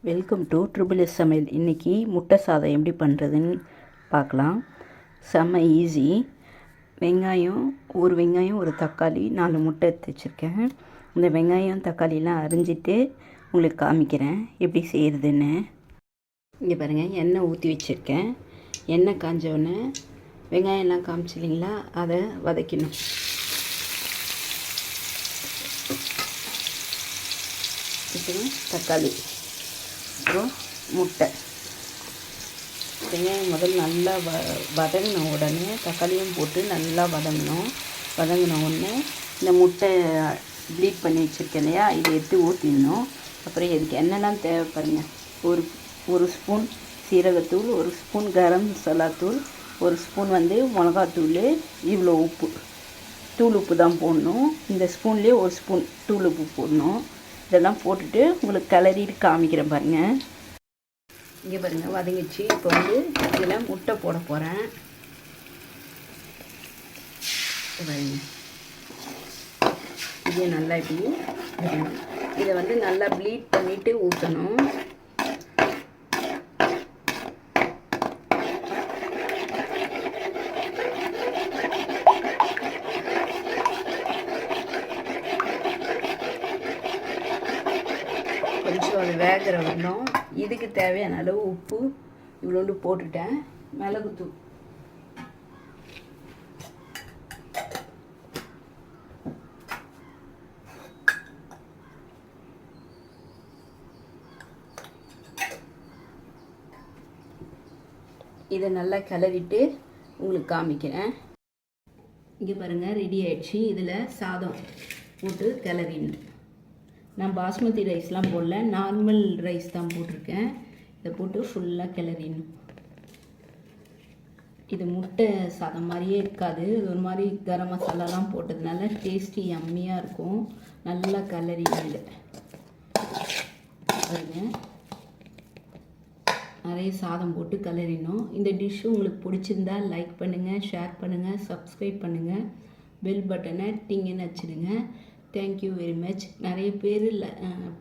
Welcome to triple S சமையல். இன்றைக்கி முட்டை சாதம் எப்படி பண்ணுறதுன்னு பார்க்கலாம். செம்ம ஈஸி. ஒரு வெங்காயம் ஒரு தக்காளி 4 முட்டை எடுத்து வச்சுருக்கேன். இந்த வெங்காயம் தக்காளிலாம் அரிஞ்சிட்டு உங்களுக்கு காமிக்கிறேன் எப்படி செய்கிறதுன்னு. இங்கே பாருங்கள், எண்ணெய் ஊற்றி வச்சுருக்கேன். எண்ணெய் காஞ்சோடனே வெங்காயம்லாம் காமிச்சு இல்லைங்களா, அதை வதக்கணும். தக்காளி, அப்புறம் முட்டை, வெங்காயம் முதல்ல நல்லா வதங்கின உடனே தக்காளியும் போட்டு நல்லா வதங்கின உடனே இந்த முட்டை ப்ளீட் பண்ணி வச்சுருக்கேன் இல்லையா, இதை எடுத்து ஊற்றிடணும். அப்புறம் இதுக்கு என்னெல்லாம் தேவைப்படுங்க, ஒரு ஸ்பூன் சீரகத்தூள், 1 ஸ்பூன் கரம் மசாலா தூள், 1 ஸ்பூன் மிளகாத்தூள், இவ்வளோ உப்பு, தூள் உப்பு தான் போடணும். இந்த ஸ்பூன்லேயே 1 ஸ்பூன் தூள் உப்பு போடணும். இதெல்லாம் போட்டுட்டு உங்களுக்கு கிளறிட்டு காமிக்கிறேன் பாருங்கள். இங்கே பாருங்கள், வதங்கிச்சு. இப்போ இதில் முட்டை போட போகிறேன். பாருங்க, இதே நல்லா இப்படி இதை நல்லா ப்ளீட் பண்ணிவிட்டு ஊற்றணும். கொஞ்சம் அது வேகிற வரணும். இதுக்கு தேவையான அளவு உப்பு இவ்வளோண்டு போட்டுட்டேன். மிளகுத்தூள், இதை நல்லா கிளறிட்டு உங்களுக்கு காமிக்கிறேன். இங்கே பாருங்கள், ரெடி ஆயிடுச்சு. இதில் சாதம் போட்டு கிளறிடணும். நான் பாஸ்மதி ரைஸ்லாம் போடல, நார்மல் ரைஸ் தான் போட்டிருக்கேன். இதை போட்டு ஃபுல்லாக கிளறிடணும். இது முட்டை சாதம் மாதிரியே இருக்காது, இது ஒரு மாதிரி கரம் மசாலாலாம் போட்டதுனால டேஸ்டி யம்மியாக இருக்கும். நல்லா கிளறிடுங்க. பாருங்க, நிறைய சாதம் போட்டு கிளறிடணும். இந்த டிஷ் உங்களுக்கு பிடிச்சிருந்தா லைக் பண்ணுங்கள், ஷேர் பண்ணுங்கள், சப்ஸ்கிரைப் பண்ணுங்கள், பெல் பட்டனை டிங்குன்னு வச்சுடுங்க. Thank you very much. நிறைய பேர்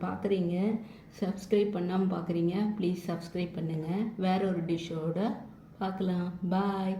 பார்க்குறீங்க, சப்ஸ்கிரைப் பண்ணாமல் பார்க்குறீங்க. ப்ளீஸ் சப்ஸ்கிரைப் பண்ணுங்கள். வேற ஒரு டிஷ்ஷோட பார்க்கலாம். பாய்.